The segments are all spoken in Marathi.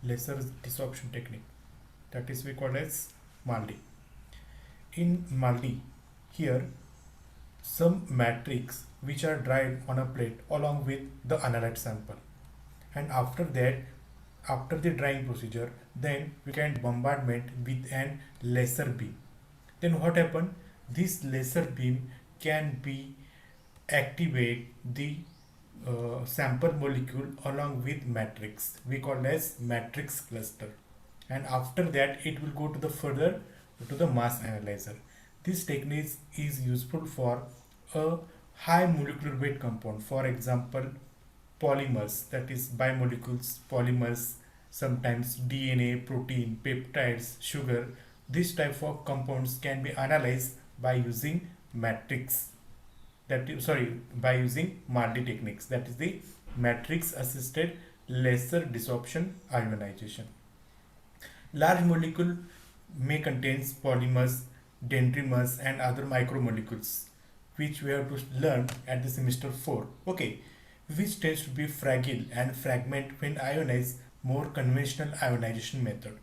lesser desorption technique, that is we call as MALDI. In MALDI, here some matrix which are dried on a plate along with the analyte sample, and after that, after the drying procedure, then we can bombardment with an laser beam. Then what happen? This laser beam can be activate the sample molecule along with matrix. We call as matrix cluster, and after that it will go to the further to the mass analyzer. This technique is useful for a high molecular weight compound, for example polymers, that is biomolecules, polymers, sometimes DNA, protein, peptides, sugar. This type of compounds can be analyzed by using matrix, that is, sorry, by using MALDI techniques, that is the matrix assisted laser desorption ionization. Large molecule may contain polymers, dendrimers and other micromolecules, which we have to learn at the semester 4. Okay, which tends to be fragile and fragment when ionized more conventional ionization method.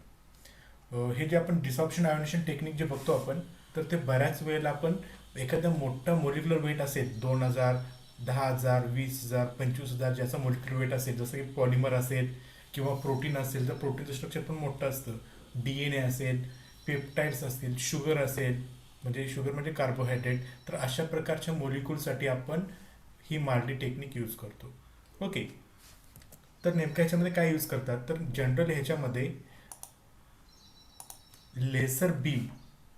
हे जे आपण डिसॉप्शन आयोनेशन टेक्निक जे बघतो आपण, तर ते बऱ्याच वेळेला आपण एखादा मोठा मोलिक्युलर वेट असेल 2000, 10,000, 20,000, 25,000 ज्याचा मोलिक्युलर वेट असेल, जसं की पॉलिमर असेल किंवा प्रोटीन असेल, तर प्रोटीनचं स्ट्रक्चर पण मोठं असतं, DNA असेल, पेप्टाइड्स असतील, शुगर असेल, म्हणजे शुगर म्हणजे कार्बोहायड्रेट, तर अशा प्रकारच्या मोलिक्युलसाठी आपण ही MALDI टेक्निक यूज करतो. ओके, तर नेमक्या ह्याच्यामध्ये काय यूज करतात, तर जनरल ह्याच्यामध्ये लेसर बीम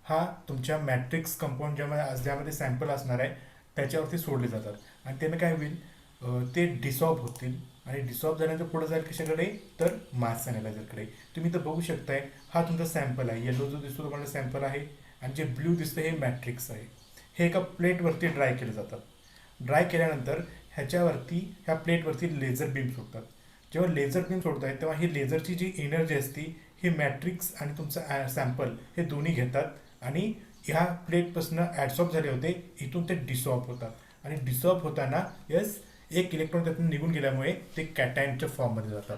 हा तुमच्या मॅट्रिक्स कंपाऊंड ज्यामध्ये सॅम्पल असणार आहे त्याच्यावरती सोडले जातात, आणि त्यानं काय होईल, ते डिसॉल्व होतील, आणि डिसॉल्व झाल्यानंतर पुढे जाईल कशाकडे, तर मास ॲनालायझरकडे. तुम्ही तर बघू शकताय, हा तुमचा सॅम्पल आहे, येलो जो दिसतो तुम्हाला सॅम्पल आहे, आणि जे ब्ल्यू दिसतं हे मॅट्रिक्स आहे. हे एका प्लेटवरती ड्राय केले जातात. ड्राय केल्यानंतर ह्या प्लेटवरती लेझर बीम सोडतात. जेव्हा लेझर बीम सोडताय तेव्हा ही लेझरची जी एनर्जी असते ही मॅट्रिक्स आणि तुमचं सॅम्पल हे दोन्ही घेतात, आणि ह्या प्लेटपासून ॲडसॉर्ब झाले होते, इथून ते डिसॉल्व होतात, आणि डिसॉल्व होताना एक इलेक्ट्रॉन त्यातून निघून गेल्यामुळे ते कॅटायनच्या फॉर्ममध्ये जातात,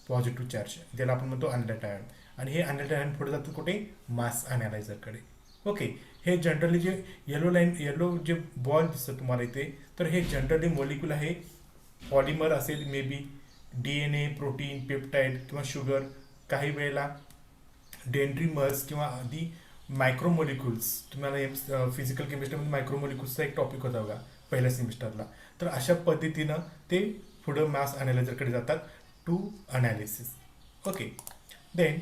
पॉझिटिव्ह चार्ज, ज्याला आपण म्हणतो अनलाइट आयन, आणि हे अनलाइट आयन पुढे जातात कुठे, मास ॲनालायझरकडे. ओके, हे जनरली जे येलो जे बॉल दिसतं तुम्हाला इथे, तर हे जनरली मॉलिक्यूल आहे, पॉलिमर असेल, may be DNA, protein, peptide किंवा शुगर, काही वेळेला डेंड्रीमर्स किंवा आधी मायक्रोमोलिक्युल्स. तुम्हाला फिजिकल केमिस्ट्रीमध्ये मायक्रोमोलिक्युल्सचा एक टॉपिक होता बघा पहिल्या सेमिस्टरला, तर अशा पद्धतीनं ते पुढं मास ॲनालायझरकडे जातात to analysis. Okay, then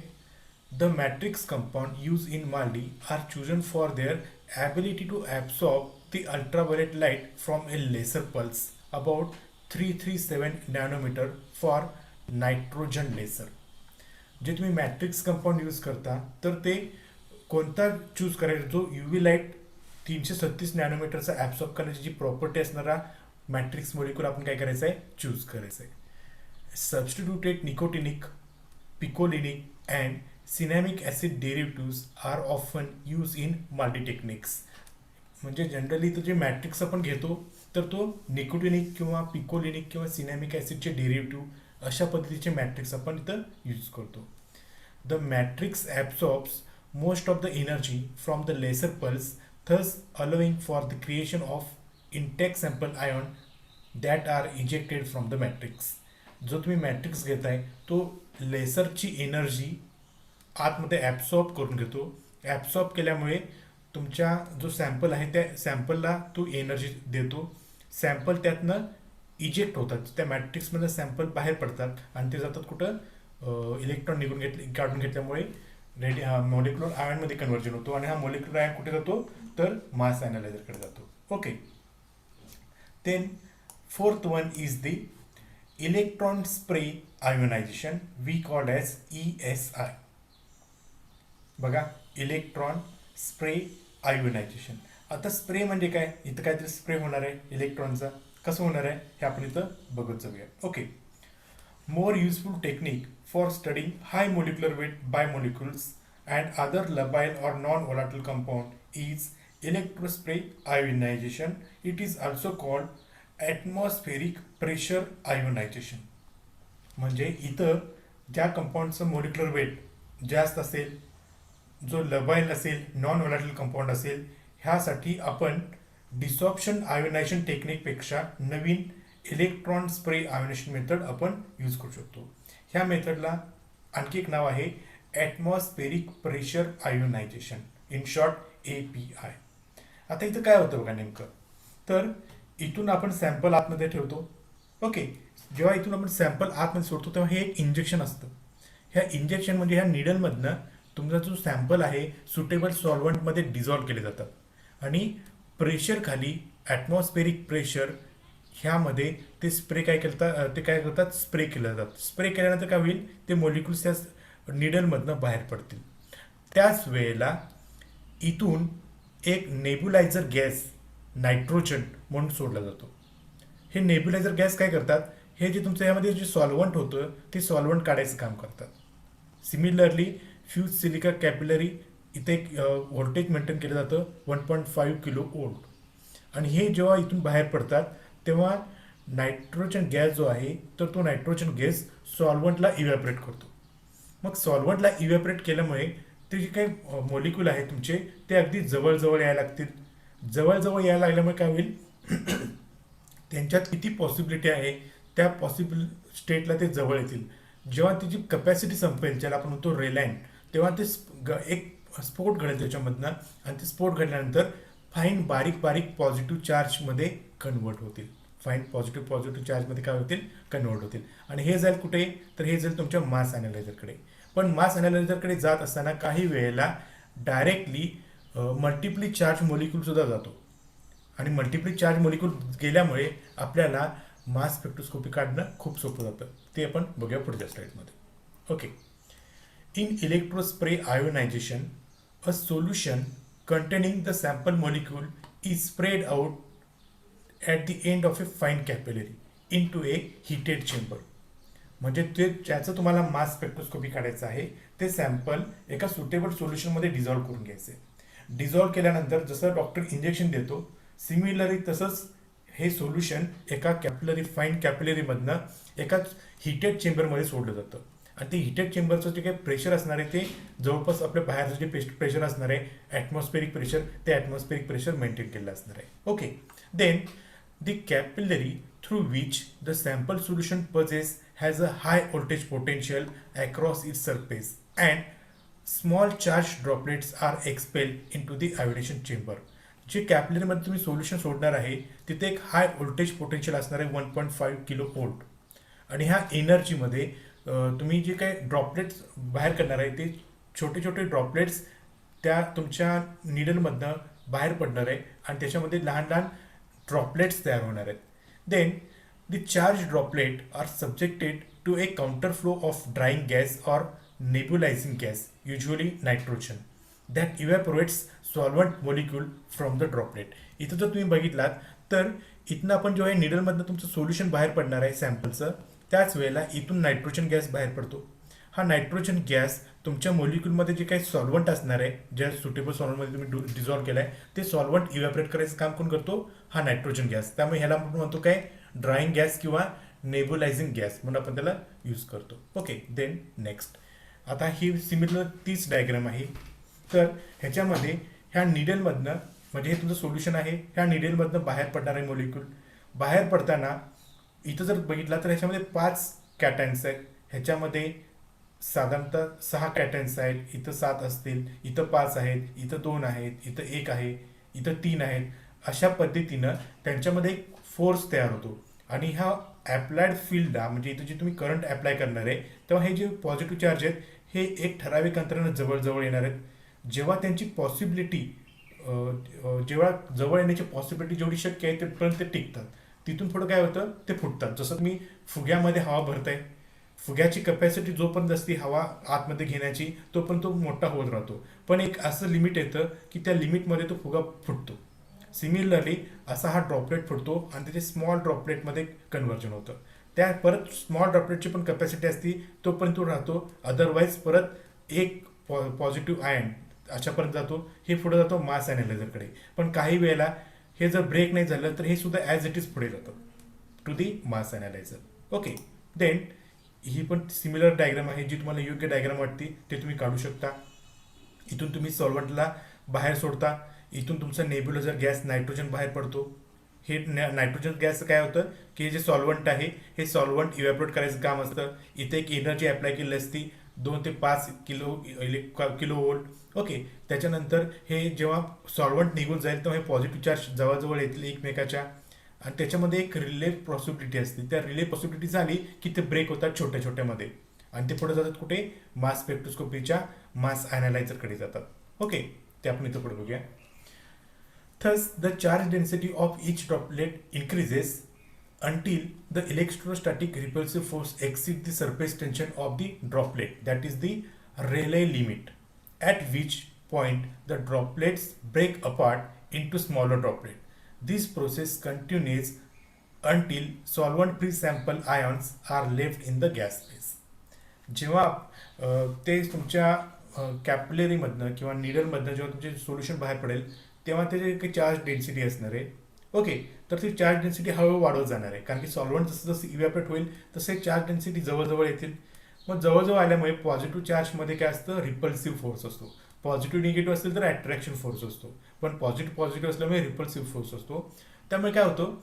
the matrix compound used in MALDI are chosen for their ability to absorb the ultraviolet light from a laser pulse about 337 nanometer for nitrogen laser. जे तुम्ही मॅट्रिक्स कंपाऊंड यूज करता तर ते कोणता चूज करायचा, जो UV लाईट 336 नॅनोमीटरचा ॲब्सॉर्ब करण्याची जी प्रॉपर्टी असणारा मॅट्रिक्स मॉलिक्यूल आपण काय करायचं आहे, चूज करायचं आहे. Substituted nicotinic, picolinic and cinnamic acid derivatives are often use in MALDI techniques. म्हणजे जनरली तर जे मॅट्रिक्स आपण घेतो तर तो निकोटिनिक किंवा पिकोलिनिक किंवा सिनॅमिक ॲसिडचे डेरिव्हेटिव्ह अशा पद्धतीचे मॅट्रिक्स आपण इथं यूज करतो. The matrix absorbs most of the energy from the laser pulse, thus allowing for the creation of intact sample ion that are ejected from the matrix. जो तुम्ही मॅट्रिक्स घेताय तो लेसरची एनर्जी आतमध्ये ॲब्सॉर्ब करून घेतो. ॲब्सॉर्ब केल्यामुळे तुमच्या जो सॅम्पल आहे त्या सॅम्पलला तो एनर्जी देतो. सॅम्पल त्यातनं इजेक्ट होतात, त्या मॅट्रिक्समधलं सॅम्पल बाहेर पडतात आणि ते जातात कुठं, इलेक्ट्रॉन काढून घेतल्यामुळे मॉलिक्युलर आयनमध्ये कन्व्हर्जन होतो, आणि हा मॉलिक्युलर आयन कुठे जातो, तर मास ॲनालायझरकडे जातो. Okay, then fourth one is the electron spray ionization, we called as ESI. बघा, इलेक्ट्रॉन स्प्रे आयोनायझेशन. आता स्प्रे म्हणजे काय, इथं काहीतरी स्प्रे होणार आहे इलेक्ट्रॉनचा, कसं होणार आहे हे आपण इथं बघत जाऊया. Okay, more useful technique for studying high molecular weight biomolecules and other labile or non-volatile compound is electrospray ionization. It is also called atmospheric pressure ionization. म्हणजे इथं ज्या कंपाऊंडचं मोलिक्युलर वेट जास्त असेल, जो लबाईल असेल, नॉन व्हॉलाटाईल कंपाऊंड असेल, ह्यासाठी आपण डिसॉप्शन आयोनायझेशन टेक्निकपेक्षा नवीन इलेक्ट्रॉन स्प्रे आयोनायझेशन मेथड आपण यूज करू शकतो. ह्या मेथडला आणखी एक नाव आहे atmospheric pressure ionization, in short API. आता इथं काय होतं बघा नेमकं, तर इथून आपण सॅम्पल आतमध्ये ठेवतो. ओके, जेव्हा इथून आपण सॅम्पल आतमध्ये सोडतो तेव्हा हे एक इंजेक्शन असतं. ह्या इंजेक्शन म्हणजे ह्या निडलमधनं तुमचा जो सॅम्पल आहे सुटेबल सॉल्व्हंटमध्ये डिझॉल्व्ह केले जातात आणि प्रेशर खाली ॲटमॉस्फेरिक प्रेशर ह्यामध्ये ते स्प्रे काय करतात स्प्रे केलं जातात. स्प्रे केल्यानंतर काय होईल, ते मोलिक्युल्स त्या निडलमधनं बाहेर पडतील. त्याच वेळेला इथून एक नेब्युलायझर गॅस नायट्रोजन म्हणून सोडला जातो. हे नेब्युलायझर गॅस काय करतात, हे जे तुमचं यामध्ये जे सॉल्व्हंट होतं ते सॉल्व्हंट काढायचं काम करतात. सिमिलरली फ्यूज सिलिका कॅपिलरी इथे एक व्होल्टेज मेंटेन केलं जातं 1.5 किलो वोल्ट आणि हे जेव्हा इथून बाहेर पडतात तेव्हा नायट्रोजन गॅस जो आहे तर तो नायट्रोजन गॅस सॉल्व्हंटला इव्हॅपरेट करतो. मग सॉल्व्हंटला इव्हॅपरेट केल्यामुळे ते जे काही मॉलिक्यूल आहे तुमचे ते अगदी जवळजवळ यायला लागतील. जवळजवळ यायला लागल्यामुळे काय होईल, त्यांच्यात किती पॉसिबिलिटी आहे त्या पॉसिबल स्टेटला ते जवळ येतील. जेव्हा त्याची कपॅसिटी संपेल, ज्याला आपण म्हणतो रेलाईन, तेव्हा ते एक स्फोट घडेल त्याच्यामधनं आणि ते स्फोट घडल्यानंतर फाईन बारीक बारीक पॉझिटिव्ह चार्जमध्ये कन्वर्ट होतील. फाईन पॉझिटिव्ह चार्जमध्ये काय होतील, कन्वर्ट होतील. आणि हे जाईल कुठे, तर हे जाईल तुमच्या मास ॲनालायझरकडे. पण मास ॲनालायझरकडे जात असताना काही वेळेला डायरेक्टली मल्टिप्ली चार्ज मोलिक्यूल सुद्धा जातो आणि मल्टिप्ली चार्ज मोलिक्यूल गेल्यामुळे आपल्याला मास स्पेक्ट्रोस्कोपी काढणं खूप सोपं जातं. ते आपण बघूया पुढच्या स्लाइडमध्ये. Okay, in electrospray ionization a solution containing the sample molecule is sprayed out at the end of a fine capillary into a heated chamber. म्हणजे ते ज्याचं तुम्हाला मास स्पेक्ट्रोस्कोपी काढायचं आहे ते सॅम्पल एका सुटेबल सोल्युशनमध्ये डिझॉल्व्ह करून घ्यायचे. डिझॉल्व्ह केल्यानंतर जसं डॉक्टर इंजेक्शन देतो सिमिलरली तसंच हे सोल्युशन एका फाईन कॅपिलरीमधनं एका हिटेड चेंबरमध्ये सोडलं जातं आणि ते हिटेड चेंबरचं जे काही प्रेशर असणार आहे ते जवळपास आपल्या बाहेरचं जे प्रेशर असणार आहे ॲटमॉस्फेरिक प्रेशर, ते ॲटमॉस्फेरिक प्रेशर मेंटेन केलेलं असणार आहे. Okay, then the capillary through which the sample solution passes has a high voltage potential across its surface and small charge droplets are expel into the ionization chamber. जे कॅपिलरीमध्ये तुम्ही सोल्युशन सोडणार आहे तिथे एक हाय व्होल्टेज पोटेन्शियल असणार आहे 1.5 किलो वोल्ट आणि ह्या एनर्जीमध्ये तुम्ही जे काही ड्रॉपलेट्स बाहेर करणार आहे ते छोटे छोटे ड्रॉपलेट्स त्या तुमच्या निडलमधनं बाहेर पडणार आहे आणि त्याच्यामध्ये लहान लहान ड्रॉपलेट्स तयार होणार आहेत. Then the charge droplet are subjected to a counter flow of drying gas or nebulizing gas, usually nitrogen, that evaporates solvent molecule from the droplet. इथं जर तुम्ही बघितलात तर इथनं आपण जेव्हा निडलमधनं तुमचं सोल्युशन बाहेर पडणार आहे सॅम्पलचं त्याच वेळेला इथून नायट्रोजन गॅस बाहेर पडतो. हा नायट्रोजन गॅस तुमच्या मोलिक्यूलमध्ये जे काही सॉल्व्हंट असणार आहे, ज्या सुटेबल सॉल्व्हंटमध्ये तुम्ही डिझॉल्व्ह केलं आहे ते सॉल्व्हंट इव्हॅपरेट करायचं काम कोण करतो, हा नायट्रोजन गॅस. त्यामुळे ह्याला आपण म्हणतो काय, ड्राईंग गॅस किंवा नेब्युलायझिंग गॅस म्हणून आपण त्याला यूज करतो. Okay, then next. आता ही सिमिलर तीच डायग्राम आहे. तर ह्याच्यामध्ये ह्या निडलमधनं म्हणजे हे तुमचं सोल्युशन आहे, ह्या निडलमधनं बाहेर पडणार आहे मोलिक्यूल. बाहेर पडताना इथं जर बघितला तर ह्याच्यामध्ये 5 कॅटायन्स आहेत, ह्याच्यामध्ये साधारणतः 6 कॅटायन्स आहेत, इथं 7 असतील, इथं 5 आहेत, इथं 2 आहेत, इथं 1 आहे, इथं 3 आहेत. अशा पद्धतीनं त्यांच्यामध्ये एक फोर्स तयार होतो आणि हा ॲप्लाइड फील्डला म्हणजे इथं जे तुम्ही करंट ॲप्लाय करणार आहे तेव्हा हे जे पॉझिटिव्ह चार्ज आहेत हे एक ठराविक अंतरानं जवळ येणार आहेत. जेव्हा त्यांची पॉसिबिलिटी जेव्हा जवळ येण्याची पॉसिबिलिटी जेवढी शक्य आहे तिथपर्यंत ते टिकतात. तिथून पुढं काय होतं ते फुटतात. जसं तुम्ही फुग्यामध्ये हवा भरताय, फुग्याची कपॅसिटी जोपर्यंत असते हवा आतमध्ये घेण्याची तोपर्यंत तो मोठा होत राहतो, पण एक असं लिमिट येतं की त्या लिमिटमध्ये तो फुगा फुटतो. सिमिलरली असा हा ड्रॉपलेट फुटतो आणि त्याचे स्मॉल ड्रॉपलेटमध्ये कन्व्हर्जन होतं. त्या परत स्मॉल ड्रॉपलेटची पण कपॅसिटी असते तोपर्यंत तो राहतो, अदरवाईज परत एक पॉझिटिव्ह आयन अशापर्यंत जातो. हे पुढे जातो मास ॲनालायझरकडे. पण काही वेळेला हे जर ब्रेक नाही झालं तर हे सुद्धा ॲज इट इज पुढे जातं to the mass analyser. Okay, then ही पण सिमिलर डायग्राम आहे, जी तुम्हाला योग्य डायग्राम वाटते ते तुम्ही काढू शकता. इथून तुम्ही सॉल्व्हंटला बाहेर सोडता, इथून तुमचा नेब्युलर गॅस नायट्रोजन बाहेर पडतो. हे नायट्रोजन गॅस काय होतं की जे सॉल्व्हंट आहे हे सॉल्व्हंट इव्हॅपोरेट करायचं काम असतं. इथे एक एनर्जी अप्लाय केली असती 2 ते 5 किलो वोल्ट. ओके, त्याच्यानंतर हे जेव्हा सॉल्व्हंट निघून जाईल तेव्हा हे पॉझिटिव्ह चार्ज जवळजवळ येतील एकमेकाच्या, आणि त्याच्यामध्ये एक रिले पॉसिबिलिटी असते. त्या रिले पॉसिबिलिटी झाली की ते ब्रेक होतात छोट्या छोट्यामध्ये, आणि ते पुढे जातात कुठे, मास स्पेक्ट्रोस्कोपीच्या मास अनालायझरकडे जातात. ओके, ते आपण इथं पुढे बघूया. Thus, the charge density of each droplet increases until the electrostatic repulsive force exceeds the surface tension of the droplet, that is the Rayleigh limit, at which point the droplets break apart into smaller droplets. This process continues until solvent-free sample ions are left in the gas phase. जेव्हा ते तुमच्या कॅपिलरीमधनं किंवा निडलमधनं जेव्हा तुमचे सोल्युशन बाहेर पडेल तेव्हा ते जे काही चार्ज डेन्सिटी असणार आहे, ओके, तर ती चार्ज डेन्सिटी हळूहळू वाढवत जाणार आहे, कारण की सॉल्व्हंट जसं जसं इव्हॅपोरेट होईल तसे चार्ज डेन्सिटी जवळजवळ येतील. मग जवळजवळ आल्यामुळे पॉझिटिव्ह चार्जमध्ये काय असतं, रिपल्सिव्ह फोर्स असतो. पॉझिटिव्ह निगेटिव्ह असेल तर अट्रॅक्शन फोर्स असतो, पण पॉझिटिव्ह असल्यामुळे रिपल्सिव्ह फोर्स असतो. त्यामुळे काय होतं,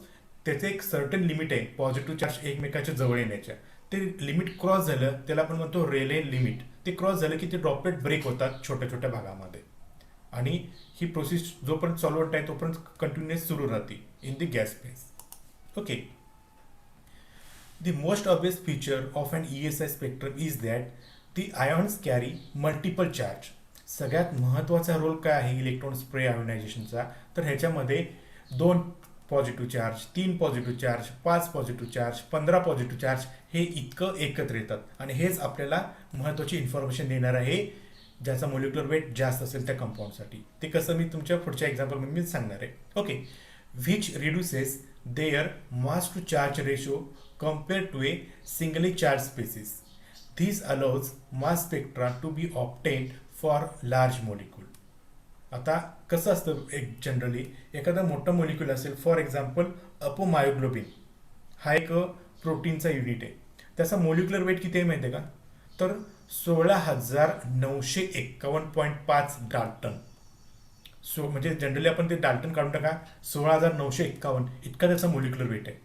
त्याचं एक सर्टन लिमिट आहे पॉझिटिव्ह चार्ज एकमेकाच्या जवळ येण्याच्या. ते लिमिट क्रॉस झालं त्याला आपण म्हणतो रेले लिमिट. ते क्रॉस झालं की ते ड्रॉपलेट ब्रेक होतात छोट्या छोट्या भागामध्ये, आणि ही प्रोसेस जोपर्यंत सॉल्व्हंट आहे तोपर्यंत कंटिन्युअस सुरू राहते in the gas phase. Okay, the most obvious feature of an ESI spectrum is that the ions carry multiple charge. सगळ्यात महत्त्वाचा रोल काय आहे इलेक्ट्रॉन स्प्रे आयोनायझेशनचा, तर ह्याच्यामध्ये 2 positive charge, 3 positive charge, 5 positive charge, 15 positive charge हे इतकं एकत्र येतात, आणि हेच आपल्याला महत्त्वाची इन्फॉर्मेशन देणार आहे ज्याचा मोलिक्युलर वेट जास्त असेल त्या कंपाऊंडसाठी. ते कसं मी तुमच्या पुढच्या एक्झाम्पलमध्ये मी सांगणार आहे. Okay, which reduces their mass to charge ratio compare to a singly charged species. This allows mass spectra to be obtained for large molecule. आता कसं असतं, एक जनरली एखादा मोठा मोलिक्यूल असेल, फॉर एक्झाम्पल अपोमायोग्लोबिन हा एक प्रोटीनचा युनिट आहे, त्याचा मोलिक्युलर वेट किती आहे माहिती आहे का, तर 16,951.5 डाल्टन. म्हणजे जनरली आपण ते डाल्टन काढून टाका, 16,951 इतका त्याचा मोलिक्युलर वेट आहे.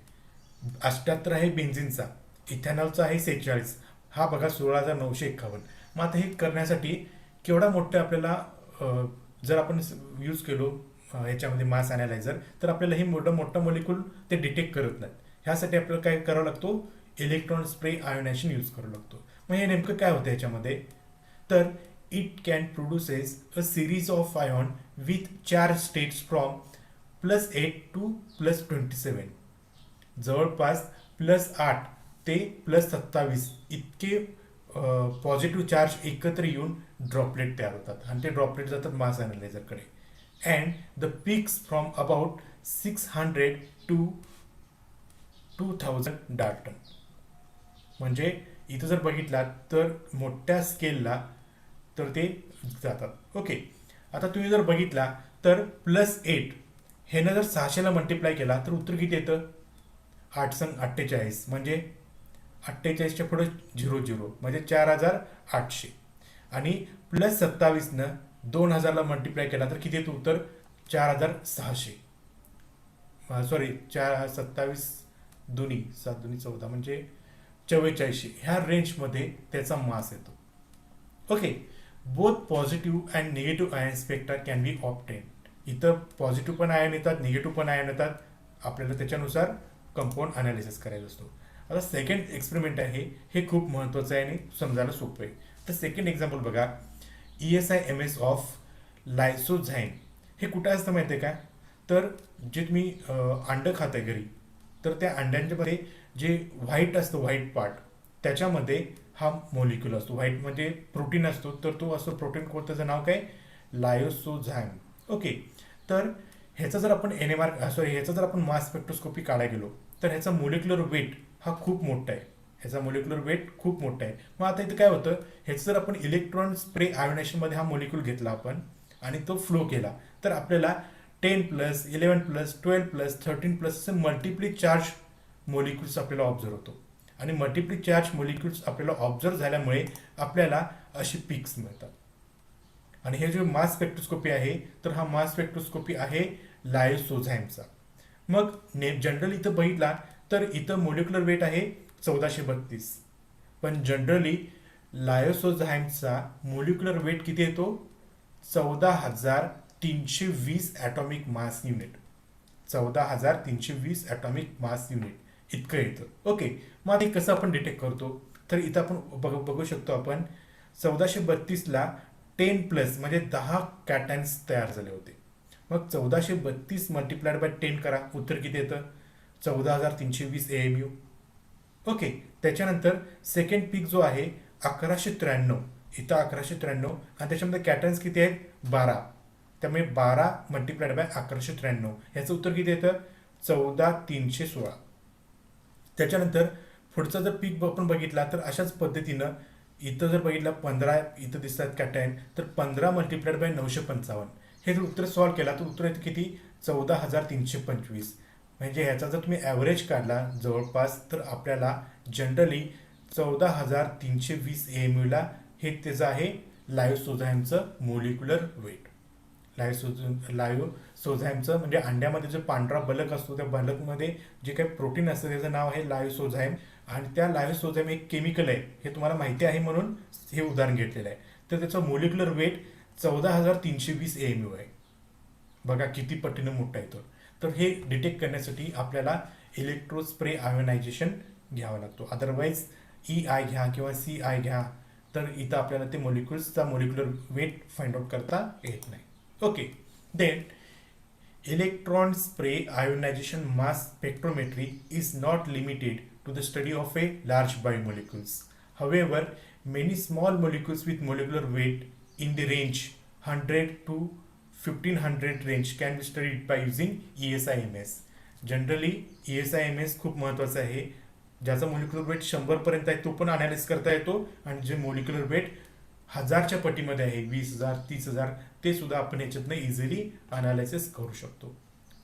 78 आहे बेन्झिनचा, इथेनॉलचा आहे 46, हा बघा 16,951. मग आता हे करण्यासाठी केवढा मोठं आपल्याला जर आपण यूज केलो ह्याच्यामध्ये मास अनालायझर, तर आपल्याला हे मोठं मोलिक्यूल ते डिटेक्ट करत नाहीत. ह्यासाठी आपल्याला काय करावं लागतो, इलेक्ट्रॉन स्प्रे आयोनायझेशन यूज करावं लागतो. मग हे नेमकं काय होतं ह्याच्यामध्ये, तर it can produces a series of ion with charge states from +8 to +27, जवळपास +8 ते +27 इतके पॉझिटिव्ह चार्ज एकत्र येऊन ड्रॉपलेट तयार होतात, आणि ते ड्रॉपलेट जातात मास अनालायझरकडे. And the peaks from about 600 to 2000 dalton. म्हणजे इथं जर बघितलात तर मोठ्या स्केलला तर ते जातात. ओके, आता तुम्ही जर बघितला तर +8 ह्यानं जर 600ला मल्टिप्लाय केला तर उत्तर किती येतं, 8×48, म्हणजे 48च्या पुढे 00 म्हणजे 4800, आणि +27नं 2000ला मल्टिप्लाय केला तर किती येतं उत्तर, 4600. सॉरी 27 दुनी 7 दुनी 14 म्हणजे 4400, ह्या रेंजमध्ये त्याचा मास येतो. Okay, both positive and negative ion spectra can be obtain. इथं पॉझिटिव्ह पण आयन येतात, निगेटिव्ह पण आयन येतात, आपल्याला त्याच्यानुसार कंपाऊंड अनालिसिस करायचं असतो. आता सेकंड एक्सपेरिमेंट आहे, हे खूप महत्त्वाचं आहे आणि समजायला सोपं आहे. तर सेकंड एक्झाम्पल बघा, ESI-MS ऑफ लायसोझाईम. हे कुठं असतं माहिती आहे का, तर जे तुम्ही अंडं खाताय घरी, तर त्या अंड्यांच्यामध्ये जे व्हाईट असतं, व्हाईट पार्ट, त्याच्यामध्ये हा मोलिक्यूल असतो. व्हाईट म्हणजे प्रोटीन असतो, तर तो असतो प्रोटीन कोड, त्याचं नाव काय, लायोसोझाईम. ओके, तर ह्याचा जर आपण ह्याचा जर आपण मास स्पेक्ट्रोस्कोपी काढायला गेलो तर ह्याचा मोलिक्युलर वेट हा खूप मोठा आहे. ह्याचा मोलिक्युलर वेट खूप मोठा आहे. मग आता इथं काय होतं, ह्याचं जर आपण इलेक्ट्रॉन स्प्रे आयोनायझेशनमध्ये हा मोलिक्यूल घेतला आपण आणि तो फ्लो केला, तर आपल्याला 10+, 11+, 12+, 13+ असे मल्टिप्ली चार्ज मोलिक्युल्स आपल्याला ऑब्झर्व होतो. आणि मल्टिप्ली चार्ज मोलिक्युल्स आपल्याला ऑब्झर्व झाल्यामुळे आपल्याला अशी पिक्स मिळतात. आणि हे जो मास स्पेक्ट्रोस्कोपी आहे तर हा मास स्पेक्ट्रोस्कोपी आहे लायोसोझाईमचा. मग जनरली इथं बघितला तर इथं मोलिक्युलर वेट आहे 1432, पण जनरली लायोसोझाईमचा मोलिक्युलर वेट किती येतो? 14,320 atomic mass unit. 14,320 atomic mass unit इतकं येतं. ओके, मग हे कसं आपण डिटेक्ट करतो? तर इथं आपण बघू शकतो आपण 1432ला 10+ म्हणजे 10 कॅटायन्स तयार झाले होते. मग 1432 मल्टिप्लाइड बाय 10 करा, उत्तर किती येतं? 14,320 AMU. ओके, त्याच्यानंतर सेकंड पीक जो आहे 1193, इथं 1193 आणि त्याच्यामध्ये कॅटन्स किती आहेत? 12. त्यामुळे 12 मल्टिप्लाइड बाय 1193 याचं उत्तर किती येतं? 14,316. त्याच्यानंतर पुढचा जर पीक आपण बघितला तर अशाच पद्धतीनं इथं जर बघितलं 15 इथं दिसतात कॅटायन, तर 15 मल्टिप्लाइड बाय 955 हे जर उत्तर सॉल्व्ह केला तर उत्तर येतं किती? 14,325. म्हणजे ह्याचा जर तुम्ही ॲव्हरेज काढला जवळपास तर आपल्याला जनरली 14,320 AMUला हे त्याचं आहे लायोसोझाईमचं मोलिक्युलर वेट. लायोसोझाईमचं म्हणजे अंड्यामध्ये जो पांढरा बलक असतो त्या बलकमध्ये जे काही प्रोटीन असतं त्याचं नाव आहे लायोसोझाईम. आणि त्या लायोसोझाईम एक केमिकल आहे हे तुम्हाला माहिती आहे म्हणून हे उदाहरण घेतलेलं आहे. तर त्याचं मोलिक्युलर वेट 14,320 AMU आहे. बघा किती पटीनं मोठा येतो. तर हे डिटेक्ट करण्यासाठी आपल्याला इलेक्ट्रोस्प्रे आयोनायझेशन घ्यावा लागतो. अदरवाईज EI घ्या किंवा CI घ्या तर इथं आपल्याला ते मोलिक्युल्सचा मोलिक्युलर वेट फाइंड आउट करता येत नाही. Okay, then electron spray ionization mass spectrometry is not limited to the study of a large biomolecules. However, many small molecules with molecular weight in the range 100 to 1500 range can be studied by using ESIMS. Generally ESIMS खूप महत्त्वाचं आहे. ज्याचा मोलिक्युलर वेट 100 पर्यंत आहे तो पण अनालिसिस करता येतो, आणि जे मोलिक्युलर वेट 1000च्या पटीमध्ये आहे 20,000 30,000 ते सुद्धा आपण याच्यातनं इझिली अनालिसिस करू शकतो.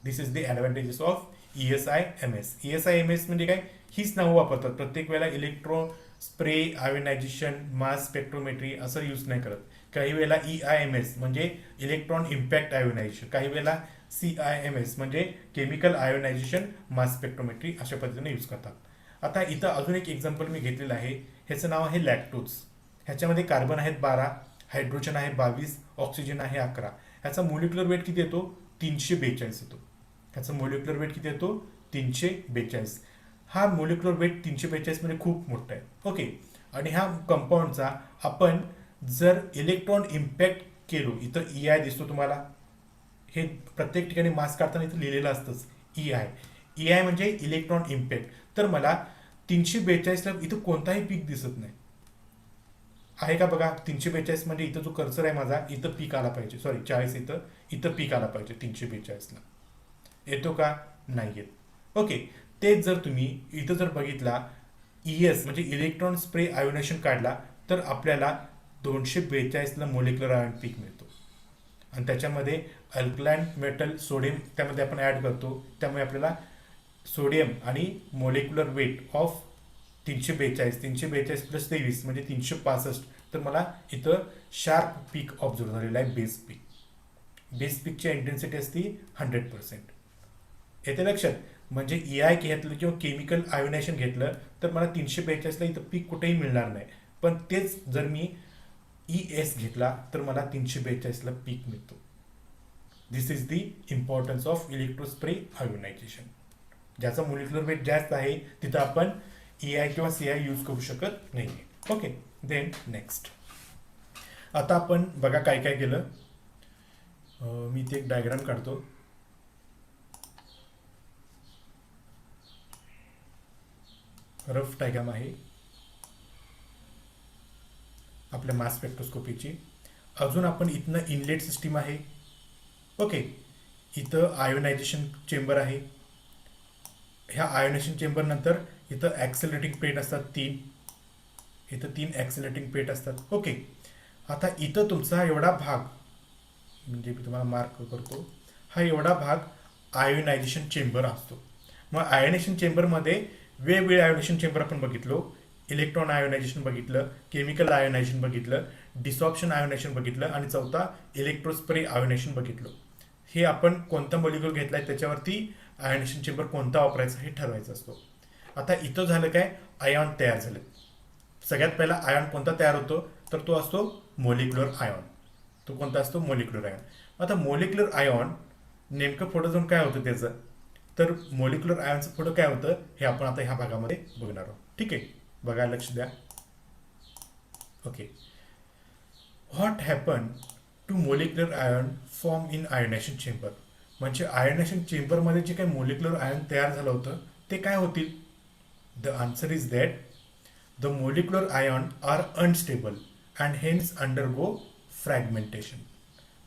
This is the advantages of ESIMS. ESIMS म्हणजे काय? हीच नावं वापरतात प्रत्येक वेळेला. Electrospray ionization mass spectrometry असं यूज नाही करत. काही वेळेला EIMS म्हणजे इलेक्ट्रॉन इम्पॅक्ट आयोनायझेशन, काही वेळेला CIMS म्हणजे केमिकल आयोनायझेशन मास स्पेक्ट्रोमेट्री अशा पद्धतीने यूज करतात. आता इथं अजून एक एक्झाम्पल मी घेतलेलं आहे, ह्याचं नाव आहे लॅक्टोज. ह्याच्यामध्ये कार्बन आहेत 12, हायड्रोजन आहे 22, ऑक्सिजन आहे 11. ह्याचा मोलिक्युलर वेट किती येतो? 342 येतो. ह्याचा मोलिक्युलर वेट किती येतो? 342. हा मोलिक्युलर वेट 342 मध्ये खूप मोठा आहे. ओके, आणि ह्या कंपाऊंडचा आपण जर इलेक्ट्रॉन इम्पॅक्ट केलो, इथं EI दिसतो तुम्हाला, हे प्रत्येक ठिकाणी मास काढताना इथं लिहिलेलं असतंच EI म्हणजे इलेक्ट्रॉन इम्पॅक्ट. तर मला 342ला इथं कोणताही पीक दिसत नाही आहे का? बघा 342 म्हणजे इथं जो कर्सर आहे माझा इथं पीक आला पाहिजे, सॉरी 40 इथं पीक आला पाहिजे 342ला. येतो का? नाही येत. ओके, तेच जर तुम्ही इथं जर बघितला ES म्हणजे इलेक्ट्रॉन स्प्रे आयोनेशन काढला तर आपल्याला 242ला मोलिक्युलर आयन पीक मिळतो. आणि त्याच्यामध्ये अल्कलाइन मेटल सोडियम त्यामध्ये आपण ॲड करतो, त्यामुळे आपल्याला सोडियम आणि मोलिक्युलर वेट ऑफ 342 प्लस 23 म्हणजे 365. तर मला इथं शार्प पीक ऑब्झर्व झालेला आहे, बेस पीक. बेस पीकची इंटेन्सिटी असते 100%. येते लक्षात? म्हणजे EI घेतलं किंवा केमिकल आयोनायझेशन घेतलं तर मला 342ला इथं पीक कुठेही मिळणार नाही. पण तेच जर मी ES घेतला तर मला 342ला पीक मिळतो. This is the importance of electrospray ionization. ज्याचा मोलिक्युलर वेट जास्त आहे तिथं आपण EI किंवा CI यूज करू शकत नाही. Okay, then next. आता आपण बघा काय काय केलं. मी इथे एक डायग्राम काढतो. रफ डायग्राम आहे आपल्या मास स्पेक्ट्रोस्कोपीची. अजून आपण इथनं इनलेट सिस्टीम आहे. ओके, इथं आयोनायझेशन चेंबर आहे. ह्या आयोनायझेशन चेंबर नंतर इथं ॲक्सेलरेटिंग प्लेट असतात 3. इथं 3 ॲक्सेलरेटिंग प्लेट असतात. ओके, आता इथं तुमचा एवढा भाग म्हणजे मी तुम्हाला मार्क करतो, हा एवढा भाग आयोनायझेशन चेंबर असतो. मग आयोनायझेशन चेंबरमध्ये वेगवेगळे आयोनायझेशन चेंबर आपण बघितलो. इलेक्ट्रॉन आयोनायझेशन बघितलं, केमिकल आयोनायझेशन बघितलं, डिसॉप्शन आयोनायझेशन बघितलं आणि चौथा इलेक्ट्रोस्परी आयोनायझेशन बघितलं. हे आपण कोणता मॉलिक्यूल घेतलाय त्याच्यावरती आयोनायझेशन चेंबर कोणता वापरायचा हे ठरवायचं असतो. आता इथं झालं काय, आयॉन तयार झाले. सगळ्यात पहिला आयॉन कोणता तयार होतो, तर तो असतो मोलिक्युलर आयॉन. तो कोणता असतो, मोलिक्युलर आयॉन. आता मोलिक्युलर आयॉन नेमकं पुढं जाऊन काय होतं त्याचं, तर मोलिक्युलर आयॉनचं पुढं काय होतं हे आपण आता ह्या भागामध्ये बघणार आहोत. ठीक आहे, बघायला लक्ष द्या. Okay, what happen to molecular ion form in ionization chamber. म्हणजे आयोनायझेशन चेंबरमध्ये जे काही मोलिक्युलर आयॉन तयार झालं होतं ते काय होतील. The answer is that the molecular ion are unstable and hence undergo fragmentation.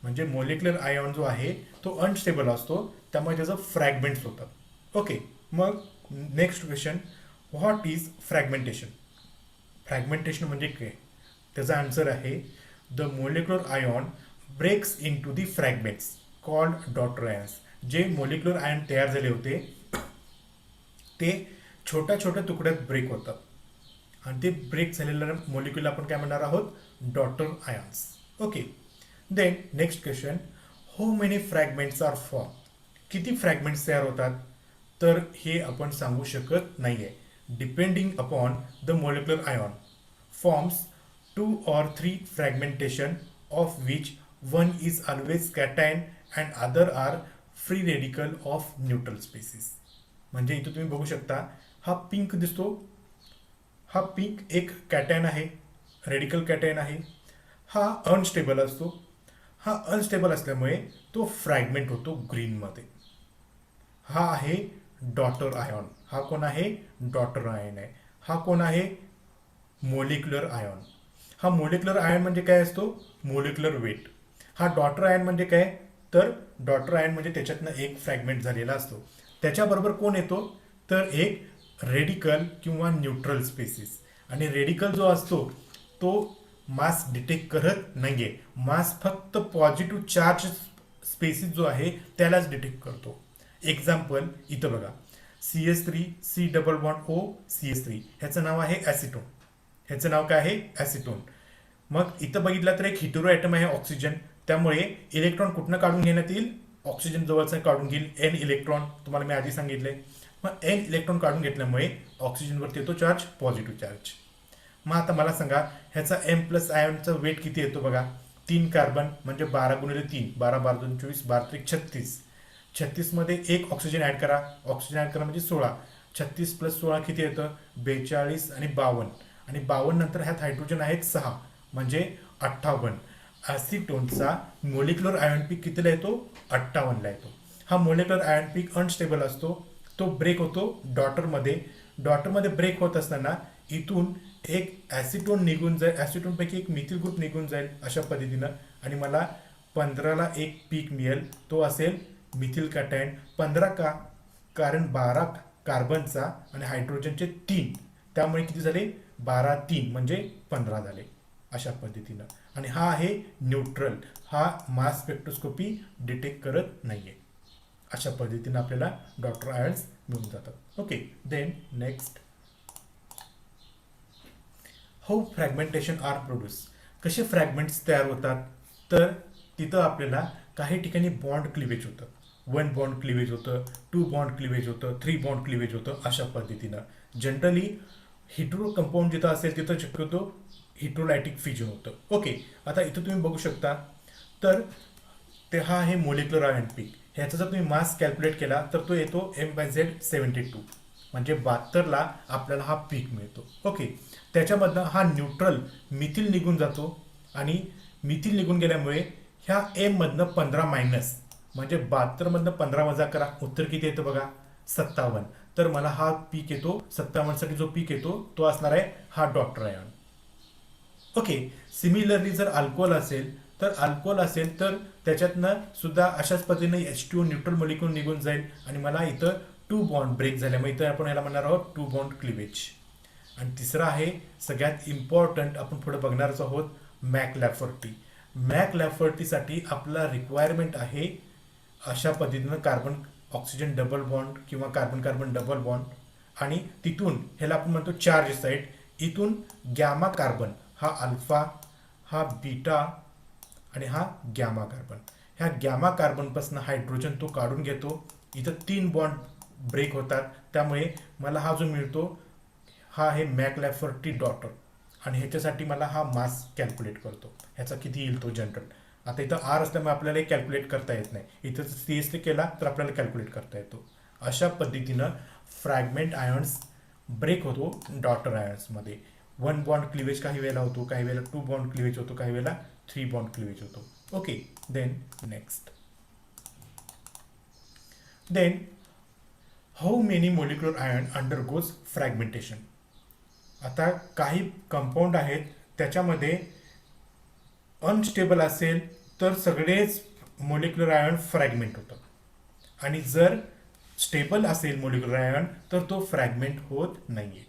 म्हणजे मोलिक्युलर आयॉन जो आहे तो अनस्टेबल असतो, त्यामुळे त्याचं फ्रॅगमेंट्स होतात. ओके, मग next question, what is fragmentation. Fragmentation म्हणजे काय, त्याचा आन्सर आहे the molecular ion breaks into the fragments called daughter ions. जे मोलिक्युलर आयन तयार झाले होते ते छोट्या छोट्या तुकड्यात ब्रेक होतात आणि ते ब्रेक झालेल्या मोलिक्युल आपण काय म्हणणार आहोत, daughter ions. Okay, then next question, how many fragments are form. किती फ्रॅगमेंट्स तयार होतात, तर हे आपण सांगू शकत नाही आहे. Depending upon the molecular ion forms 2 or 3 fragmentation of which one is always cation and other are free radical of neutral species. म्हणजे इथं तुम्ही बघू शकता, हा पिंक दिसतो, हा पिंक एक कॅटायन आहे, रेडिकल कॅटायन आहे. हा अनस्टेबल असतो. हा अनस्टेबल असल्यामुळे तो फ्रॅगमेंट होतो ग्रीनमध्ये. हा आहे डॉटर आयॉन. हा कोण आहे, डॉटर आयन आहे. हा कोण आहे, मोलिक्युलर आयॉन. हा मोलिक्युलर आयन म्हणजे काय असतो, मोलिक्युलर वेट. हा डॉटर आयन म्हणजे काय, तर डॉटर आयन म्हणजे त्याच्यातनं एक फ्रॅगमेंट झालेला असतो. त्याच्याबरोबर कोण येतो, तर एक रेडिकल किंवा न्यूट्रल स्पेसिस. आणि रेडिकल जो असतो तो मास डिटेक्ट करत नाहीये. मास फक्त पॉझिटिव्ह चार्ज स्पेसिस जो आहे त्यालाच डिटेक्ट करतो. एक्झाम्पल इथं बघा, CS3 C double bond O CS3, ह्याचं नाव आहे ॲसिटोन. ह्याचं नाव काय आहे, ॲसिटोन. मग इथं बघितलं तर एक हिटेरो ॲटम आहे ऑक्सिजन, त्यामुळे इलेक्ट्रॉन कुठनं काढून घेण्यात येईल, ऑक्सिजन जवळचं काढून घेईल N इलेक्ट्रॉन. तुम्हाला मी आधी सांगितले. मग N इलेक्ट्रॉन काढून घेतल्यामुळे ऑक्सिजनवरती येतो चार्ज, पॉझिटिव्ह चार्ज. मग आता मला सांगा, ह्याचा M+ आयनचा वेट किती येतो बघा, 3 कार्बन म्हणजे 12 गुणिले 3, 12 12 2 24, 12 3 36. 36 मध्ये एक ऑक्सिजन ॲड करा, ऑक्सिजन ॲड करा म्हणजे 16. 36 + 16 किती येतं, 42 आणि 52. आणि 52 नंतर ह्यात हायड्रोजन आहेत 6 म्हणजे 58. ॲसिटोनचा मोलिक्युलर आयॉन पीक कितीला येतो, 58ला येतो. हा मोलिक्युलर आयॉन पीक अनस्टेबल असतो, तो ब्रेक होतो डॉटरमध्ये. डॉटरमध्ये ब्रेक होत असताना इथून एक ॲसिटोन निघून जाईल, ॲसिटोनपैकी एक मिथिल ग्रुप निघून जाईल अशा पद्धतीनं, आणि मला 15ला एक पीक मिळेल, तो असेल मिथिल कॅटायन. 15 का, कारण 12 कार्बनचा आणि हायड्रोजनचे 3, त्यामुळे किती झाले, 12 3 म्हणजे 15 झाले अशा पद्धतीनं. आणि हा आहे न्यूट्रल, हा मास स्पेक्ट्रोस्कोपी डिटेक्ट करत नाहीये. अशा पद्धतीनं आपल्याला डॉटर आयन्स मिळून जातात. Okay, then next, how fragmentation are produce. कसे फ्रॅगमेंट्स तयार होतात, तर तिथं आपल्याला काही ठिकाणी बॉन्ड क्लिवेज होतं. 1 बॉन्ड क्लिवेज होतं, 2 बॉन्ड क्लिवेज होतं, 3 बॉन्ड क्लिवेज होतं. अशा पद्धतीनं जनरली हिट्रो कंपाऊंड जिथं असेल तिथं शक्यतो हिट्रोलायटिक फ्युजन होतं. ओके, आता इथं तुम्ही बघू शकता, तर ते हा आहे मोलिक्युलर आयॉन पीक. ह्याचा जर तुम्ही मास कॅल्क्युलेट केला तर तो येतो M/Z 72, म्हणजे 72ला आपल्याला हा पीक मिळतो. ओके, त्याच्यामधनं हा न्यूट्रल मिथिल निघून जातो, आणि मिथिल निघून गेल्यामुळे ह्या M मधनं 15 मायनस, म्हणजे 72 मधनं 15 वजा करा, उत्तर किती येतं बघा, 57. तर मला हा पीक येतो 57 साठी. जो पीक येतो तो असणार आहे हा डॉटर आयॉन. ओके, सिमिलरली जर अल्कोहोल असेल तर त्याच्यातनं सुद्धा अशाच पद्धतीने H2O न्यूट्रल मॉलिक्यूल निघून जाईल, आणि मला इथं 2 बॉन्ड ब्रेक झाल्यामुळे इथं आपण याला म्हणणार आहोत 2 बॉन्ड क्लिवेज. आणि तिसरा आहे सगळ्यात इम्पॉर्टंट, आपण पुढे बघणारच आहोत, मॅक लॅफर्टी. मॅक लॅफर्टीसाठी आपला रिक्वायरमेंट आहे अशा पद्धतीनं कार्बन ऑक्सिजन डबल बॉन्ड किंवा कार्बन कार्बन डबल बॉन्ड, आणि तिथून ह्याला आपण म्हणतो चार्ज साईट. इथून गॅमा कार्बन हा अल्फा, हा बीटा आणि हा गॅमा कार्बन. ह्या गॅमा कार्बनपासून हायड्रोजन तो काढून घेतो. इथं 3 बॉन्ड ब्रेक होतात, त्यामुळे मला हा जो मिळतो हा आहे मॅकलॅफर्टी डॉटर. आणि ह्याच्यासाठी मला हा मास कॅल्क्युलेट करतो, ह्याचा किती येईल तो जनरल. आता इथं आर असल्यामुळे आपल्याला कॅल्क्युलेट करता येत नाही, इथं सी एस टी केला तर आपल्याला कॅल्क्युलेट करता येतो. अशा पद्धतीनं फ्रॅगमेंट आयन्स ब्रेक होतो डॉटर आयन्समध्ये. 1 बॉन्ड क्लिवेज काही वेळेला होतो, काही वेळेला 2 बॉन्ड क्लिवेज होतो, काही वेळेला 3 बॉन्ड क्लिवेज होतो. Okay, then next. Then how many molecular ion undergoes fragmentation. आता काही कंपाऊंड आहेत त्याच्यामध्ये अनस्टेबल असेल तर सगळेच मोलिक्युलर आयन फ्रॅगमेंट होतात, आणि जर स्टेबल असेल मोलिक्युलर आयन तर तो फ्रॅगमेंट होत नाहीये.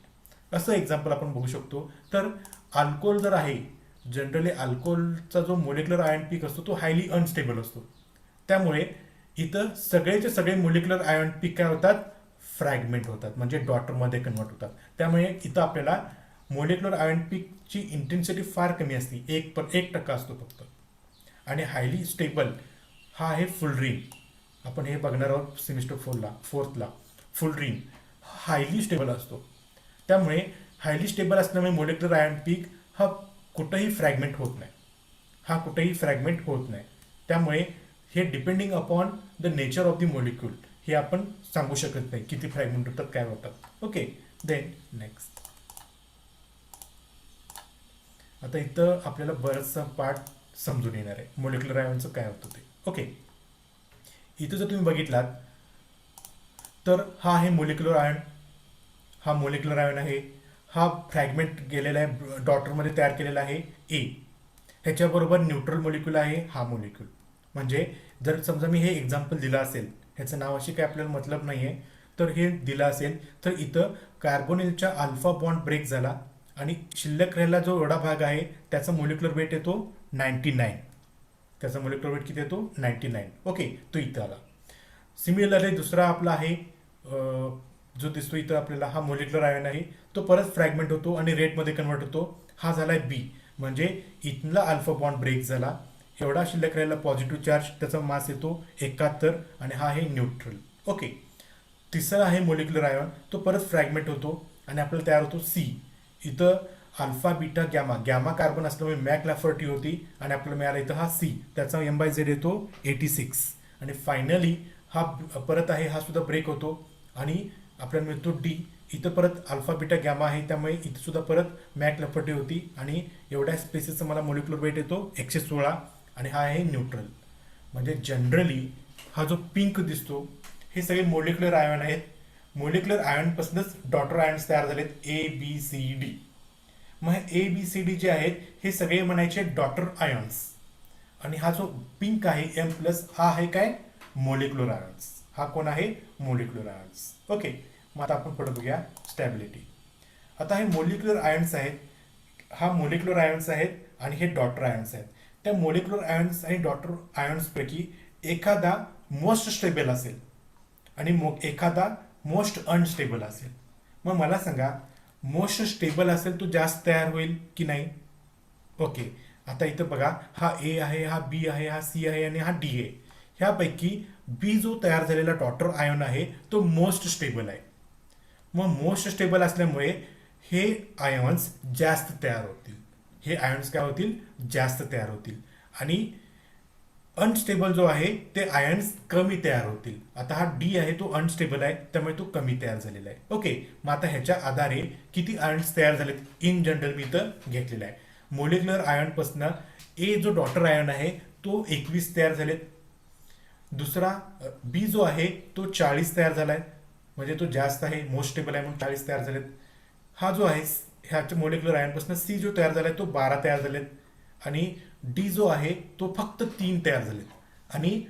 असं एक्झाम्पल आपण बघू शकतो. तर अल्कोहोल जर आहे, जनरली अल्कोहोलचा जो मोलिक्युलर आयन पीक असतो तो हायली अनस्टेबल असतो, त्यामुळे इथं सगळेचे सगळे मोलिक्युलर आयन पीक काय होतात, फ्रॅगमेंट होतात, म्हणजे डॉटरमध्ये कन्वर्ट होतात. त्यामुळे इथं आपल्याला मोलिक्युलर आयन पीकची इंटेन्सिटी फार कमी असते, 1% असतो फक्त. आणि हायली स्टेबल हा आहे फुल रिंग. आपण हे बघणार आहोत सेमिस्टर फोर्थला. फुल रिंग हायली स्टेबल असतो, त्यामुळे हायली स्टेबल असल्यामुळे मोलिक्युलर आयन पीक हा कुठंही फ्रॅगमेंट होत नाही, त्यामुळे हे depending upon the nature of the molecule, हे आपण सांगू शकत नाही किती फ्रॅगमेंट होतात, काय होतात. Okay, then next. आता इथं आपल्याला बरंचसा पार्ट समजून येणार आहे मोलिक्युलर आयनचं काय होतं ते. ओके, इथं जर तुम्ही बघितलात तर हा आहे मोलिक्युलर आयन, हा मोलिक्युलर आयन आहे, हा फ्रॅगमेंट गेलेला आहे, डॉटरमध्ये तयार केलेला आहे ए. ह्याच्याबरोबर न्यूट्रल मोलिक्यूल आहे हा मोलिक्यूल. म्हणजे जर समजा मी हे एक्झाम्पल दिलं असेल, ह्याचं नाव अशी काय आपल्याला मतलब नाही आहे, तर हे दिलं असेल तर इथं कार्बोनिलच्या अल्फा बॉन्ड ब्रेक झाला आणि शिल्लक राहिलेला जो एवढा भाग आहे त्याचा मोलिक्युलर वेट येतो 99. त्याचा मोलिक्युलर वेट किती येतो 99. ओके, तो इथं आला. सिमिलरली दुसरा आपला आहे जो दिसतो इथं आपल्याला, हा मोलिक्युलर आयन आहे, तो परत फ्रॅगमेंट होतो आणि रेटमध्ये कन्वर्ट होतो. हा झालाय बी, म्हणजे इथला अल्फा बॉन्ड ब्रेक झाला, एवढा शिल्लक राहिला पॉझिटिव्ह चार्ज, त्याचा मास येतो 71 आणि हा आहे न्यूट्रल. ओके, तिसरा आहे मोलिक्युलर आयन, तो परत फ्रॅगमेंट होतो आणि आपल्याला तयार होतो सी. इथं अल्फा बीटा गॅमा कार्बन असल्यामुळे मॅकलॅफर्टी होती आणि आपल्याला मिळाला इथं हा सी, त्याचा M/Z येतो 86. आणि फायनली हा परत आहे, हा सुद्धा ब्रेक होतो आणि आपल्याला मिळतो डी. इथं परत अल्फा बीटा गॅमा आहे, त्यामुळे इथं सुद्धा परत मॅकलॅफर्टी होती आणि एवढ्या स्पेसेसचा मला मोलिक्युलर वेट येतो 116 आणि हा आहे न्यूट्रल. म्हणजे जनरली हा जो पिंक दिसतो हे सगळे मोलिक्युलर आयन आहेत. मोलिक्युलर आयनपासूनच डॉटर आयन्स तयार झालेत ABCD. मग ABCD जे आहेत हे सगळे म्हणायचे डॉटर आयन्स. आणि हा जो पिंक आहे M+, हा आहे काय, मोलिक्युलर आयन्स. हा कोण आहे, मोलिक्युलर आयन्स. ओके, मग आता आपण पुढे बघूया स्टॅबिलिटी. आता हे मोलिक्युलर आयन्स आहेत, हा मोलिक्युलर आयन्स आहेत आणि हे डॉटर आयन्स आहेत. त्या मोलिक्युलर आयन्स आणि डॉटर आयन्सपैकी एखादा मोस्ट स्टेबल असेल आणि एखादा मोस्ट अनस्टेबल असेल. मग मला सांगा, मोस्ट स्टेबल असेल तो जास्त तयार होईल की नाही. ओके, आता इथं बघा, हा ए आहे, हा बी आहे, हा सी आहे आणि हा डी आहे. ह्यापैकी बी जो तयार झालेला डॉटर आयन आहे तो मोस्ट स्टेबल आहे. मग मोस्ट स्टेबल असल्यामुळे हे आयन्स जास्त तयार होतील, हे आयन्स काय होतील, जास्त तयार होतील. आणि अनस्टेबल जो आहे ते आयन्स कमी तयार होतील. आता हा डी आहे तो अनस्टेबल आहे, त्यामुळे तो कमी तयार झालेला आहे. ओके, मग आता ह्याच्या आधारे किती आयन्स तयार झालेत इन जनरल मी इथं घेतलेला आहे. मोलिक्युलर आयनपासून ए जो डॉटर आयन आहे तो 21 तयार झालेत. दुसरा बी जो आहे तो 40 तयार झालाय, म्हणजे तो जास्त आहे, मोस्ट स्टेबल आहे म्हणून 40 तयार झालेत. हा जो आहे ह्याच्या मोलिक्युलर आयनपासून सी जो तयार झालाय तो 12 तयार झालेत. आणि डी जो आहे तो फक्त 3 तयार झालेत. आणि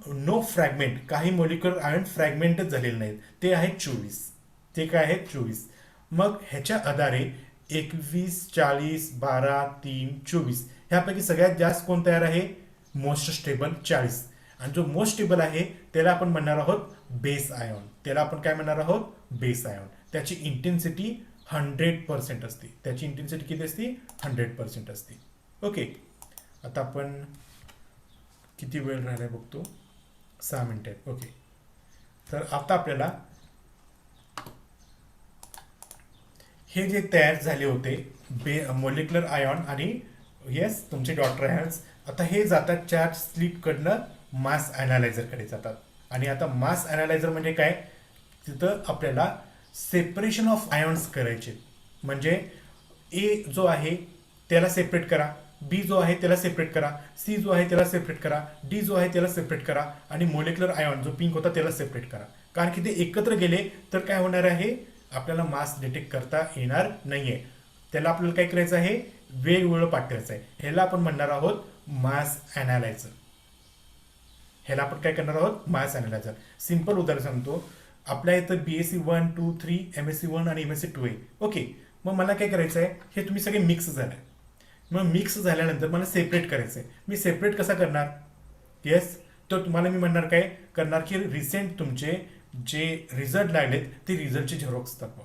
नो फ्रॅगमेंट, काही मोलिक्युलर आयन फ्रॅगमेंटच झालेले नाहीत, ते आहेत 24. ते काय आहेत 24. मग ह्याच्या आधारे 21, 40, 12, 3, 24 ह्यापैकी सगळ्यात जास्त कोण तयार आहे, मोस्ट स्टेबल 40. आणि जो मोस्ट स्टेबल आहे त्याला आपण म्हणणार आहोत बेस आयन, त्याला आपण काय म्हणणार आहोत, बेस आयॉन. त्याची इंटेन्सिटी 100% असते. त्याची इंटेन्सिटी किती असते? 100% असते. ओके, आता आपण किती वेळ राहिला बघतो. 6 मिनिटं आहेत. ओके, तर आता आपल्याला हे जे तयार झाले होते मोलिक्युलर आयॉन आणि येस तुमचे डॉटर आयॉन्स, आता हे जातात चार्ज स्लिपकडनं मास ॲनालायझरकडे जातात. आणि आता मास ॲनालायझर म्हणजे काय? तिथं आपल्याला सेपरेशन ऑफ आयॉन्स करायचे. म्हणजे ए जो आहे त्याला सेपरेट करा, बी जो आहे त्याला सेपरेट करा, सी जो आहे त्याला सेपरेट करा, डी जो आहे त्याला सेपरेट करा, आणि मोलिक्युलर आयॉन जो पिंक होता त्याला सेपरेट करा. कारण की ते एकत्र गेले तर काय होणार आहे? आपल्याला मास डिटेक्ट करता येणार नाहीये. त्याला आपल्याला काय करायचं आहे? वेगवेगळं पाठवायचं आहे. ह्याला आपण म्हणणार आहोत मास ॲनालायझर. ह्याला आपण काय करणार आहोत? मास ॲनालायझर. सिंपल उदाहरण सांगतो. आपल्या इथं BSc 1, 2, 3, MSc 1 आणि MSc 2 आहे. ओके, मग मला काय करायचं आहे? हे तुम्ही सगळे मिक्स झालं. मग मिक्स झाल्यानंतर मला सेपरेट करायचं आहे. मी सेपरेट कसा करणार? येस, तर तुम्हाला मी म्हणणार काय करणार की रिसेंट तुमचे जे रिझल्ट लागलेत ते रिझल्टचे झेरॉक्स दाखवा.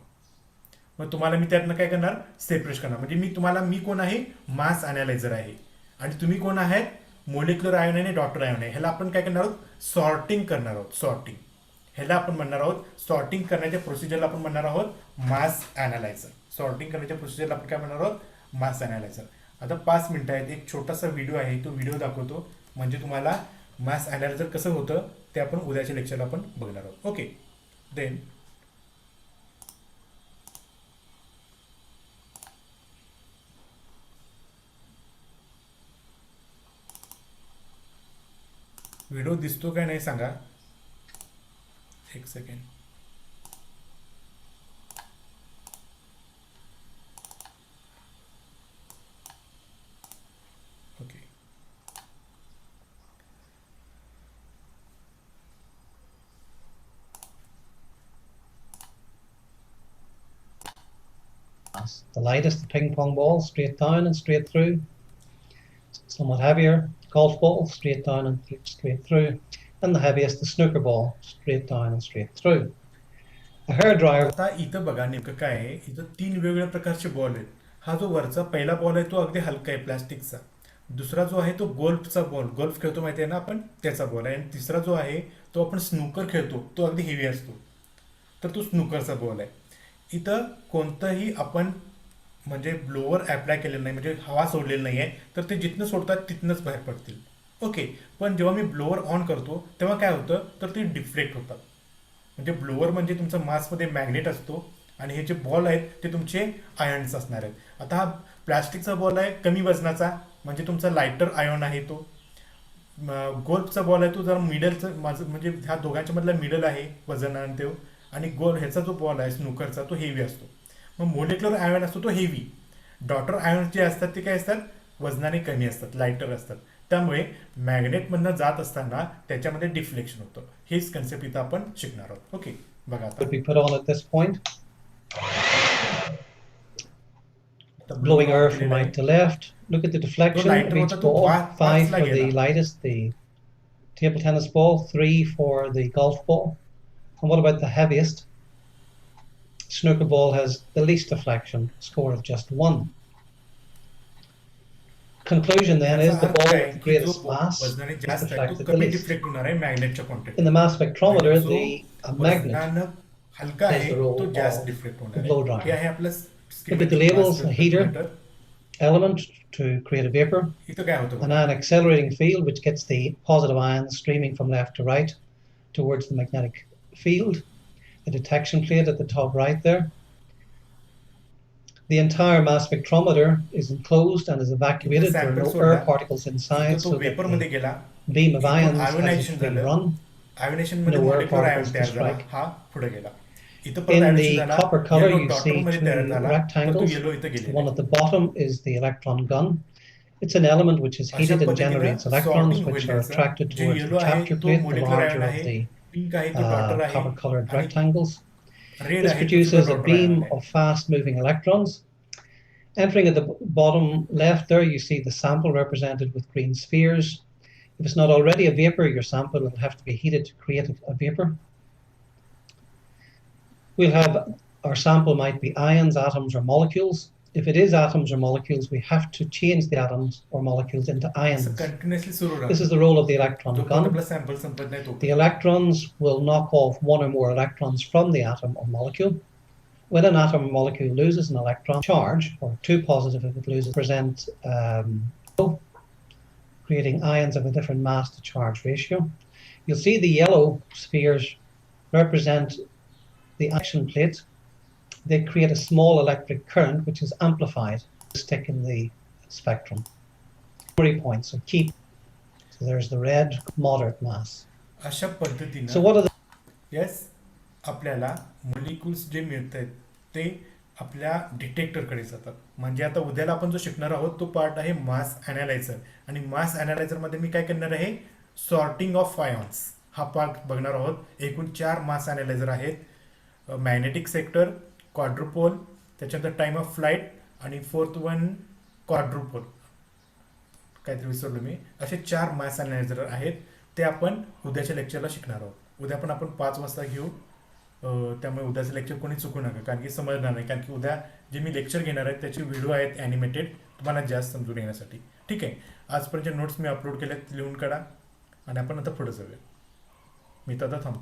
मग तुम्हाला मी त्यातनं काय करणार? सेपरेट करणार. म्हणजे मी कोण आहे? मास ॲनालायझर आहे. आणि तुम्ही कोण आहेत? मोलिक्युलर आयॉन आणि डॉटर आयॉन आहे. ह्याला आपण काय करणार आहोत? सॉर्टिंग करणार आहोत. सॉर्टिंग ह्याला आपण म्हणणार आहोत. सॉर्टिंग करण्याच्या प्रोसिजरला आपण म्हणणार आहोत मास ॲनालायझर. सॉर्टिंग करण्याच्या प्रोसिजरला आपण काय म्हणणार आहोत? मास ॲनालायझर. आता 5 मिनिटं आहेत. एक छोटासा व्हिडिओ आहे, तो व्हिडिओ दाखवतो. म्हणजे तुम्हाला मास ॲनालायझर कसं होतं ते आपण उद्याच्या लेक्चरला आपण बघणार आहोत. ओके, देन व्हिडिओ दिसतो काय नाही सांगा. एक second. Okay, The lightest, the ping pong ball, straight down and straight through. Somewhat heavier, golf ball, straight down and straight through. And the heaviest, the snooker ball, straight down and straight through. A hairdryer. आता इथं बघा नेमकं काय आहे. इथं 3 वेगवेगळ्या प्रकारचे बॉल आहेत. हा जो वरचा पहिला बॉल आहे तो अगदी हलका आहे, प्लास्टिकचा. दुसरा जो आहे तो गोल्फचा बॉल, गोल्फ खेळतो माहिती आहे ना आपण, त्याचा बॉल आहे. आणि तिसरा जो आहे तो आपण स्नूकर खेळतो, तो अगदी हेवी असतो, तर तो स्नूकरचा बॉल आहे. इथं कोणतंही आपण म्हणजे ब्लोअर ॲप्लाय केलेलं नाही, म्हणजे हवा सोडलेली नाही आहे, तर ते जिथनं सोडतात तिथनंच बाहेर पडतील. ओके, पण जेव्हा मी ब्लोअर ऑन करतो तेव्हा काय होतं? तर ते डिफ्लेक्ट होतात. म्हणजे ब्लोअर म्हणजे तुमचा मासमध्ये मॅग्नेट असतो आणि हे जे बॉल आहेत ते तुमचे आयन्स असणार आहेत. आता हा प्लास्टिकचा बॉल आहे कमी वजनाचा, म्हणजे तुमचा लायटर आयॉन आहे तो. गोल्फचा बॉल आहे तो जरा मिडलचं, माझं म्हणजे ह्या दोघांच्या मधला मिडल आहे वजन आणि तो. आणि ह्याचा जो बॉल आहे स्नूकरचा तो हेवी असतो. मग मोलिक्युलर आयॉन असतो तो हेवी. डॉटर आयॉन्स जे असतात ते काय असतात? वजनाने कमी असतात, लायटर असतात. त्यामुळे मॅग्नेटमधनं जात असताना त्याच्यामध्ये डिफ्लेक्शन होतं. हेच कन्सेप्ट इथं आपण शिकणार आहोत. ओके, बघा आता. Would be put on at this point. Blowing air from right to left. Look at the deflection of each ball. 5 for the lightest, the table tennis ball. 3 for the golf ball. And what about the heaviest? Snooker ball has the least deflection, score of just 1. Conclusion then is the ball with the greatest mass is deflected the least. In the mass spectrometer, the magnet plays the role of the blow dryer. Look at the labels: a heater element to create a vapor, an ion accelerating field which gets the positive ions streaming from left to right towards the magnetic field, a detection plate at the top right there. The entire mass spectrometer is enclosed and is evacuated. There are no air particles inside, so that the beam of ions has been run. No air particles to strike. In the copper color, you see 2 rectangles. One at the bottom is the electron gun. It's an element which is heated and generates electrons, which are attracted towards the capture plate, the larger of the copper-colored rectangles. This produces a beam of fast-moving electrons. Entering at the bottom left there, you see the sample represented with green spheres. If it's not already a vapor, your sample will have to be heated to create a vapor. we'll have, our sample might be ions, atoms, or molecules. If it is atoms or molecules, we have to change the atoms or molecules into ions. This is the role of the electron gun. The electrons will knock off one or more electrons from the atom or molecule. When an atom or molecule loses an electron, charge, or 2 positive if it loses, present creating ions of a different mass to charge ratio. You'll see the yellow spheres represent the action plate. They create a small electric current which is amplified to stick in the spectrum. Memory points, so keep. So there's the red, moderate mass. अशा पद्धतीने So what are the yes आपल्याला मॉलिक्युल्स जे मिळतात ते आपल्या डिटेक्टरकडे जातात. म्हणजे आता उद्याला आपण जो शिकणार आहोत तो पार्ट आहे मास ॲनालायझर. आणि मास ॲनालायझरमध्ये मी काय करणार आहे, सॉर्टिंग ऑफ आयॉन्स हा पार्ट बघणार आहोत. एकूण 4 मास ॲनालायझर आहेत, मॅग्नेटिक सेक्टर, क्वाड्रुपोल, त्याच्यानंतर टाइम ऑफ फ्लाईट आणि 4th वन क्वाड्रुपोल, काहीतरी विसरलो मी. असे 4 मास ॲनालायझर आहेत, ते आपण उद्याच्या लेक्चरला शिकणार आहोत. उद्या पण आपण 5 वाजता घेऊ. त्यामुळे उद्याचं लेक्चर कोणी चुकू नका, कारण की समजणार नाही. कारण की उद्या जे मी लेक्चर घेणार आहे त्याचे व्हिडिओ आहेत ॲनिमेटेड, तुम्हाला जास्त समजून येण्यासाठी. ठीक आहे, आजपर्यंतचे नोट्स मी अपलोड केलेत, लिहून काढा आणि आपण आता पुढे जाऊया. मी तर आता थांबतो.